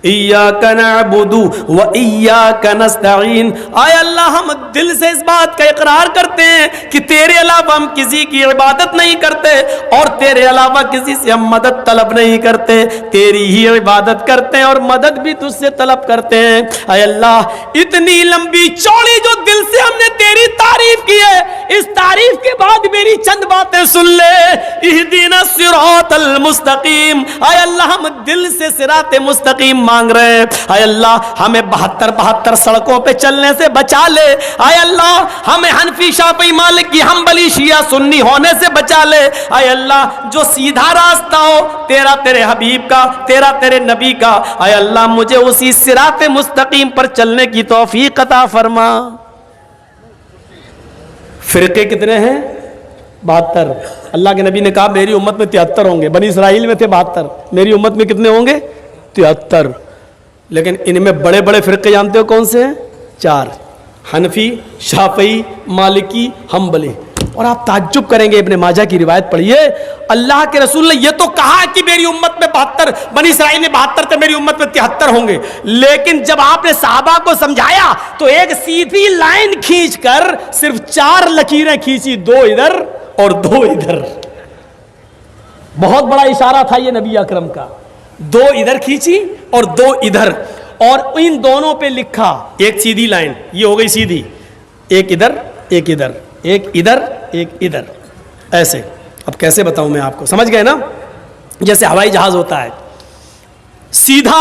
इय्याका नअबुदु व इय्याका नस्तईन। आय अल्लाह, हम दिल से इस बात का इकरार करते हैं कि तेरे अलावा हम किसी की इबादत नहीं करते और तेरे अलावा किसी से हम मदद तलब नहीं करते, तेरी ही इबादत करते हैं और मदद भी तुझसे तलब करते हैं। आय अल्लाह, इतनी लंबी चौड़ी जो दिल से हमने तेरी तारीफ की है, इस तारीफ के बाद मेरी चंद बातें सुन ले। इहदिना सिरातल मुस्तकीम। आय अल्लाह, हम दिल से सिराते मुस्तकीम मांग रहे हैं। आय अल्लाह, हमें 72 सड़कों पे चलने से बचा ले। आय अल्लाह, हमें हनफी, शाफी, मालिकी, हम्बली, शिया, सुन्नी होने से बचा ले। आय अल्लाह, जो सीधा रास्ता हो तेरा, तेरे हबीब का, तेरा तेरे नबी का, आय अल्लाह मुझे उसी सिराते मुस्तकीम पर चलने की तौफीक अता फरमा। फिरके कितने हैं? 72। अल्लाह के नबी ने कहा मेरी उम्मत में 73 होंगे। बनी इसराइल में थे 72, मेरी उम्मत में कितने होंगे? 73। लेकिन इनमें बड़े बड़े फिरके जानते हो कौन से हैं? 4, हनफी, शाफई, मालिकी, हम्बली। और आप ताज्जुब करेंगे, इब्ने माजा की रिवायत पढ़िए, अल्लाह के रसूल ने यह तो कहा कि मेरी उम्मत में 72, बनी इसराइल में 72 थे, मेरी उम्मत में 73 होंगे। लेकिन जब आपने सहाबा को समझाया तो एक सीधी लाइन खींचकर सिर्फ 4 लकीरें खींची, 2 इधर और 2 इधर। बहुत बड़ा इशारा था ये नबी अकरम का। 2 इधर खींची और 2 इधर, और इन दोनों पे लिखा एक सीधी लाइन, ये हो गई सीधी, एक इधर एक इधर, एक इधर एक इधर, ऐसे। अब कैसे बताऊं मैं आपको, समझ गए ना? जैसे हवाई जहाज होता है, सीधा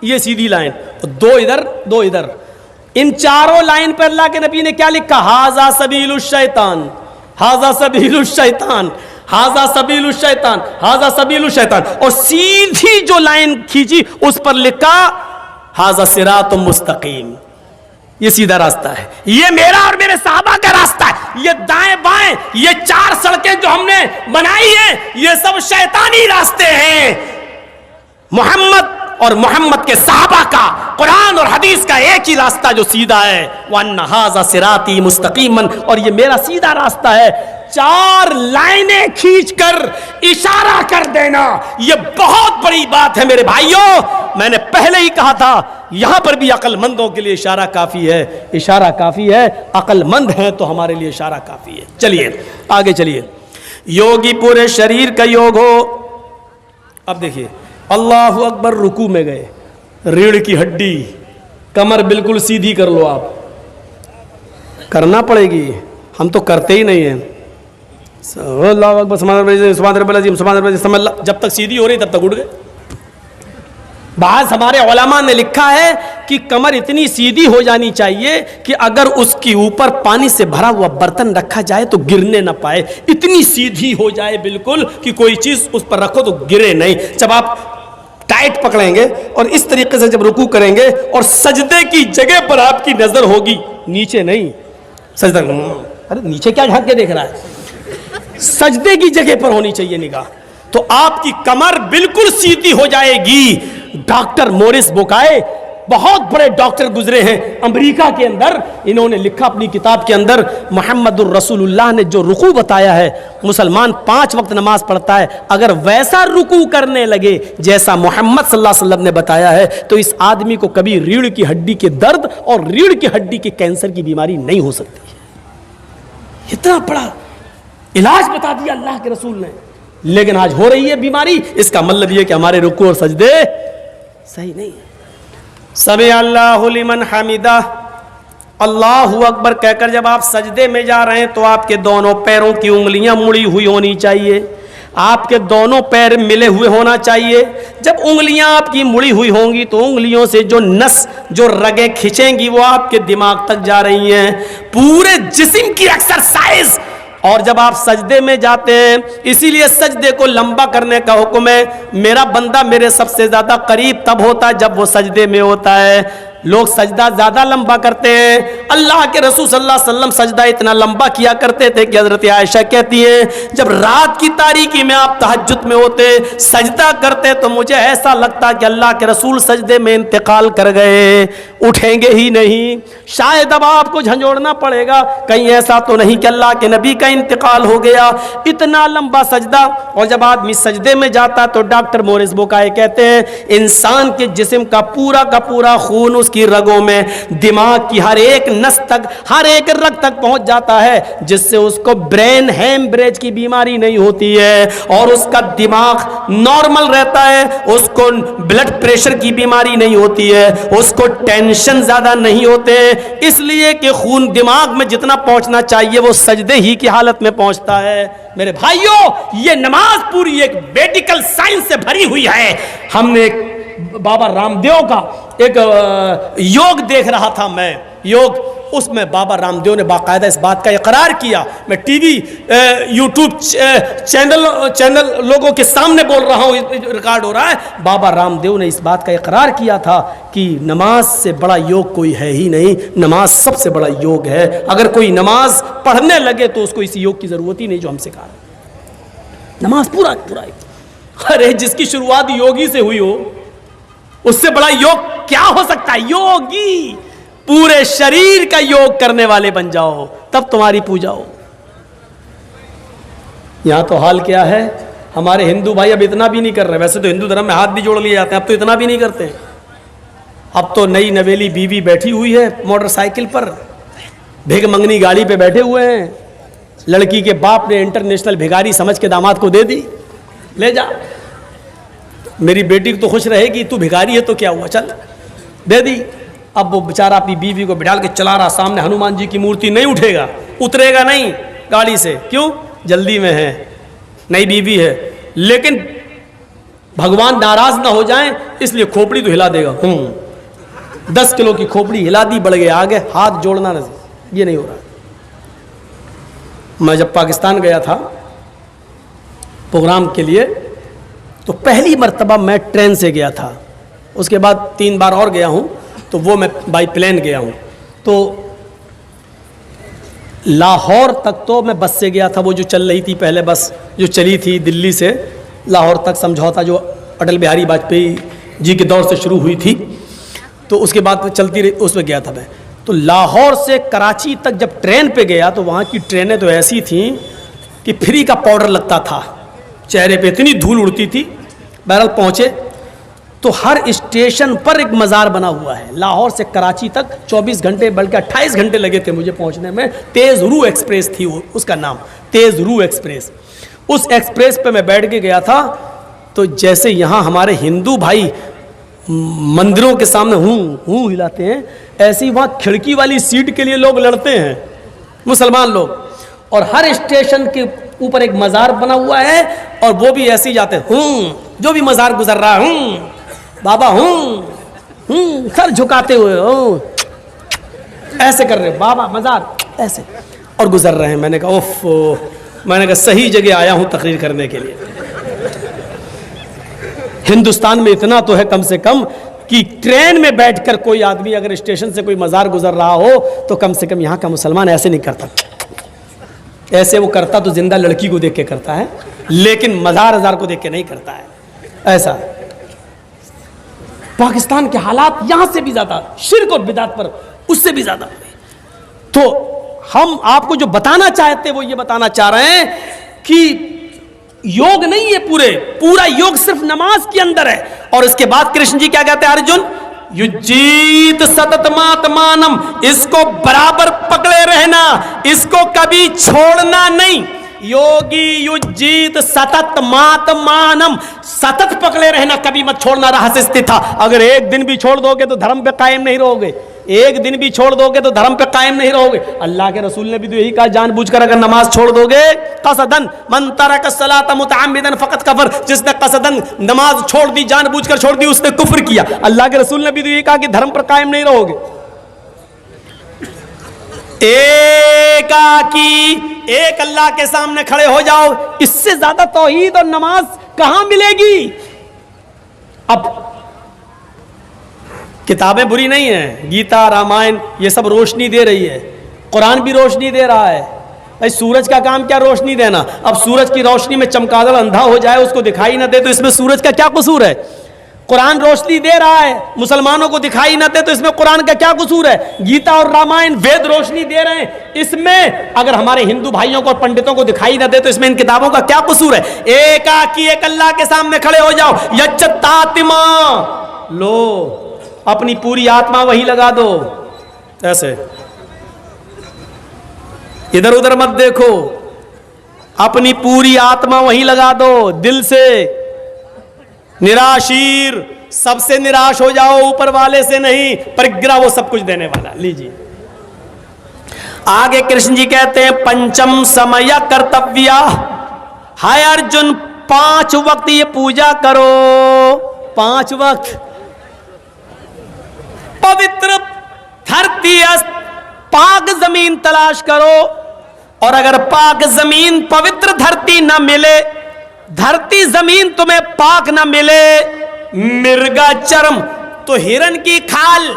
ये सीधी लाइन, 2 इधर 2 इधर। इन चारों लाइन पर अल्लाह के नबी ने क्या लिखा? हाजा सबीलुश शैतान, हाजा सबीलुश शैतान, हाजा सबीलुश शैतान, हाजा सबीलुश शैतान। और सीधी जो लाइन खींची उस पर लिखा हाजा सिरातुम मुस्तकीम, ये सीधा रास्ता है, ये मेरा और मेरे साहबा का रास्ता है। ये दाएं बाएं, ये 4 सड़कें जो हमने बनाई हैं, ये सब शैतानी रास्ते हैं। मोहम्मद और मोहम्मद के साहबा का, कुरान और हदीस का एक ही रास्ता जो सीधा है, वन्ना हाजा सिराती मुस्तकीमन, और ये मेरा सीधा रास्ता है। 4 लाइनें खींचकर इशारा कर देना, यह बहुत बड़ी बात है मेरे भाइयों। मैंने पहले ही कहा था, यहां पर भी अक्लमंदों के लिए इशारा काफी है, इशारा काफी है। अक्लमंद हैं तो हमारे लिए इशारा काफी है। चलिए आगे चलिए। योगी पूरे शरीर का योग हो। अब देखिए, अल्लाहु अकबर, रुकू में गए, रीढ़ की हड्डी, कमर बिल्कुल सीधी कर लो। आप करना पड़ेगी, हम तो करते ही नहीं हैं। अल्लाहु अकबर, सुभान रब्बिल अज़ीम, सुभान रब्बिल अज़ीम, जब तक सीधी हो रही तब तक उठ गए। बाज़ हमारे उलमा ने लिखा है कि कमर इतनी सीधी हो जानी चाहिए कि अगर उसके ऊपर पानी से भरा हुआ बर्तन रखा जाए तो गिरने ना पाए, इतनी सीधी हो जाए बिल्कुल कि कोई चीज़ उस पर रखो तो गिरे नहीं। जब आप टाइट पकड़ेंगे और इस तरीके से जब रुकू करेंगे और सजदे की जगह पर आपकी नजर होगी, नीचे नहीं, सजदा, अरे नीचे क्या ढक के देख रहा है, सजदे की जगह पर होनी चाहिए निगाह, तो आपकी कमर बिल्कुल सीधी हो जाएगी। डॉक्टर मोरिस बुकाए, बहुत बड़े डॉक्टर गुजरे हैं अमेरिका के अंदर, इन्होंने लिखा अपनी किताब के अंदर, मुहम्मदुर रसूलुल्लाह ने जो रुकू बताया है, मुसलमान 5 वक्त नमाज पढ़ता है, अगर वैसा रुकू करने लगे जैसा मोहम्मद सल्लल्लाहु अलैहि वसल्लम ने बताया है, तो इस आदमी को कभी रीढ़ की हड्डी के दर्द और रीढ़ की हड्डी के कैंसर की बीमारी नहीं हो सकती है। इतना बड़ा इलाज बता दिया अल्लाह के रसूल ने, लेकिन आज हो रही है बीमारी। इसका मतलब यह कि हमारे रुकू और सजदे सही नहीं है। समी अल्लाहु लिमन हमिदा, अल्लाहु अकबर कहकर जब आप सजदे में जा रहे हैं तो आपके दोनों पैरों की उंगलियां मुड़ी हुई होनी चाहिए, आपके दोनों पैर मिले हुए होना चाहिए। जब उंगलियां आपकी मुड़ी हुई होंगी तो उंगलियों से जो नस, जो रगें खिंचेंगी वो आपके दिमाग तक जा रही हैं, पूरे जिस्म की एक्सरसाइज। और जब आप सजदे में जाते हैं, इसीलिए सजदे को लंबा करने का हुक्म है। मेरा बंदा मेरे सबसे ज्यादा करीब तब होता है जब वो सजदे में होता है। लोग सजदा ज्यादा लंबा करते हैं। अल्लाह के रसूल सल्लल्लाहु अलैहि वसल्लम सजदा इतना लंबा किया करते थे कि हजरत आयशा कहती हैं जब रात की तारीकी में आप तहज्जुद में होते, सजदा करते, तो मुझे ऐसा लगता कि अल्लाह के रसूल सजदे में इंतकाल कर गए, उठेंगे ही नहीं। शायद अब आपको झंझोड़ना पड़ेगा, कहीं ऐसा तो नहीं कि अल्लाह के नबी का इंतकाल हो गया। इतना लंबा सजदा, और जब आदमी सजदे में जाता तो डॉक्टर मोरिस बुकाय कहते हैं इंसान के जिस्म का पूरा खून उसकी रगों में, दिमाग की हर एक नस तक, हर एक रग तक पहुंच जाता है, जिससे उसको ब्रेन हेमरेज की बीमारी नहीं होती है और उसका दिमाग नॉर्मल रहता है, उसको ब्लड प्रेशर की बीमारी नहीं होती है, उसको टेंशन ज्यादा नहीं होते, इसलिए कि खून दिमाग में जितना पहुंचना चाहिए वो सजदे ही की हालत में पहुंचता है। मेरे भाइयों, ये नमाज पूरी एक मेडिकल साइंस से भरी हुई है। हमने बाबा रामदेव का एक योग देख रहा था मैं, योग, उसमें बाबा रामदेव ने बाकायदा इस बात का इकरार किया। मैं टीवी यूट्यूब चैनल लोगों के सामने बोल रहा हूँ, रिकॉर्ड हो रहा है। बाबा रामदेव ने इस बात का इकरार किया था कि नमाज से बड़ा योग कोई है ही नहीं, नमाज सबसे बड़ा योग है। अगर कोई नमाज पढ़ने लगे तो उसको इस योग की जरूरत ही नहीं जो हम सिखा रहे। नमाज पूरा अरे जिसकी शुरुआत योगी से हुई हो, उससे बड़ा योग क्या हो सकता है? योगी, पूरे शरीर का योग करने वाले बन जाओ, तब तुम्हारी पूजा हो। यहां तो हाल क्या है, हमारे हिंदू भाई अब इतना भी नहीं कर रहे। वैसे तो हिंदू धर्म में हाथ भी जोड़ लिए जाते हैं, अब तो इतना भी नहीं करते। अब तो नई नवेली बीवी बैठी हुई है मोटरसाइकिल पर, भिग मंगनी गाड़ी पे बैठे हुए हैं, लड़की के बाप ने इंटरनेशनल भिखारी समझ के दामाद को दे दी, ले जा, मेरी बेटी तो खुश रहेगी, तू भिखारी है तो क्या हुआ, चल दे दी। अब वो बेचारा अपनी बीवी को बिठाल के चला रहा, सामने हनुमान जी की मूर्ति, नहीं उठेगा, उतरेगा नहीं गाड़ी से, क्यों? जल्दी में है, नई बीवी है। लेकिन भगवान नाराज ना हो जाए इसलिए खोपड़ी तो हिला देगा। 10 किलो की खोपड़ी हिला दी, बढ़ गया आगे, हाथ जोड़ना नहीं, ये नहीं हो रहा। मैं जब पाकिस्तान गया था प्रोग्राम के लिए, तो पहली मर्तबा मैं ट्रेन से गया था, उसके बाद 3 बार और गया हूँ, तो वो मैं बाई प्लेन गया हूँ। तो लाहौर तक तो मैं बस से गया था, वो जो चल रही थी पहले बस जो चली थी दिल्ली से लाहौर तक, समझौता जो अटल बिहारी वाजपेयी जी के दौर से शुरू हुई थी, तो उसके बाद चलती रही, उसमें गया था मैं। तो लाहौर से कराची तक जब ट्रेन पे गया तो वहाँ की ट्रेनें तो ऐसी थीं कि फ्री का पाउडर लगता था चेहरे पे, इतनी धूल उड़ती थी। बहरहाल पहुँचे तो हर स्टेशन पर एक मज़ार बना हुआ है। लाहौर से कराची तक 24 घंटे बल्कि 28 घंटे लगे थे मुझे पहुंचने में। तेज़ रू एक्सप्रेस थी वो, उसका नाम तेज़ रू एक्सप्रेस। उस एक्सप्रेस पे मैं बैठ के गया था, तो जैसे यहाँ हमारे हिंदू भाई मंदिरों के सामने हूँ हिलाते हैं, ऐसे ही वहाँ खिड़की वाली सीट के लिए लोग लड़ते हैं मुसलमान लोग। और हर स्टेशन के ऊपर एक मज़ार बना हुआ है, और वो भी ऐसे ही जाते हैं, जो भी मज़ार गुजर रहा है, बाबा सर झुकाते हुए ऐसे कर रहे, बाबा मज़ार ऐसे, और गुजर रहे हैं। मैंने कहा ओफ, मैंने कहा सही जगह आया हूँ तकरीर करने के लिए। हिंदुस्तान में इतना तो है कम से कम कि ट्रेन में बैठकर कोई आदमी अगर स्टेशन से कोई मज़ार गुजर रहा हो तो कम से कम यहाँ का मुसलमान ऐसे नहीं करता। ऐसे वो करता तो जिंदा लड़की को देख के करता है, लेकिन मज़ार को देख के नहीं करता है। ऐसा पाकिस्तान के हालात यहां से भी ज्यादा शिर्क और बिदात पर, उससे भी ज्यादा। तो हम आपको जो बताना चाहते हैं वो ये बताना चाह रहे हैं कि योग नहीं है, पूरा योग सिर्फ नमाज के अंदर है। और इसके बाद कृष्ण जी क्या कहते हैं, अर्जुन युजीत सततमात्मानम, इसको बराबर पकड़े रहना, इसको कभी छोड़ना नहीं। योगी युजीत सतत मातमानम, सतत पकड़े रहना, कभी मत छोड़ना, रहस्य स्थित था। अगर एक दिन भी छोड़ दोगे तो धर्म पे कायम नहीं रहोगे, एक दिन भी छोड़ दोगे तो धर्म पे कायम नहीं रहोगे। अल्लाह के रसूल ने भी तो यही कहा, जानबूझकर अगर नमाज छोड़ दोगे, कसदन मन तरक सलात मुतअम्मिदन फकत कफर, जिसने कसदन नमाज छोड़ दी, जानबूझकर छोड़ दी, उसने कुफ्र किया। अल्लाह के रसूल ने भी तो यही कहा कि धर्म पर कायम नहीं रहोगे। एक अल्लाह के सामने खड़े हो जाओ, इससे ज्यादा तौहीद और नमाज कहां मिलेगी। अब किताबें बुरी नहीं हैं, गीता रामायण ये सब रोशनी दे रही है, कुरान भी रोशनी दे रहा है। भाई सूरज का काम क्या रोशनी देना, अब सूरज की रोशनी में चमगादड़ अंधा हो जाए, उसको दिखाई ना दे, तो इसमें सूरज का क्या कसूर है? कुरान रोशनी दे रहा है, मुसलमानों को दिखाई ना दे, तो इसमें कुरान का क्या कसूर है? गीता और रामायण वेद रोशनी दे रहे हैं, इसमें अगर हमारे हिंदू भाइयों को और पंडितों को दिखाई ना दे, तो इसमें इन किताबों का क्या कसूर है? एक अल्लाह के सामने खड़े हो जाओ, यच्चतातिमा लो, अपनी पूरी आत्मा वही लगा दो, ऐसे इधर उधर मत देखो, अपनी पूरी आत्मा वहीं लगा दो, दिल से निराशीर, सबसे निराश हो जाओ, ऊपर वाले से नहीं, परिग्रह वो सब कुछ देने वाला। लीजिए आगे कृष्ण जी कहते हैं पंचम समय कर्तव्य, हाय अर्जुन 5 वक्त ये पूजा करो, 5 वक्त। पवित्र धरती पाक जमीन तलाश करो, और अगर पाक जमीन पवित्र धरती ना मिले, धरती जमीन तुम्हें पाक ना मिले, मिर्गा चर्म, तो हिरन की खाल,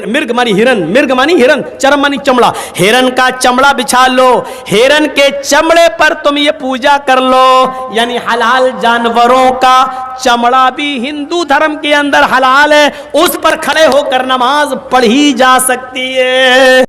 मिर्ग मानी हिरन, मिर्ग मानी हिरन, चर्म मानी चमड़ा, हिरन का चमड़ा बिछा लो, हिरन के चमड़े पर तुम ये पूजा कर लो। यानी हलाल जानवरों का चमड़ा भी हिंदू धर्म के अंदर हलाल है, उस पर खड़े होकर नमाज पढ़ी जा सकती है।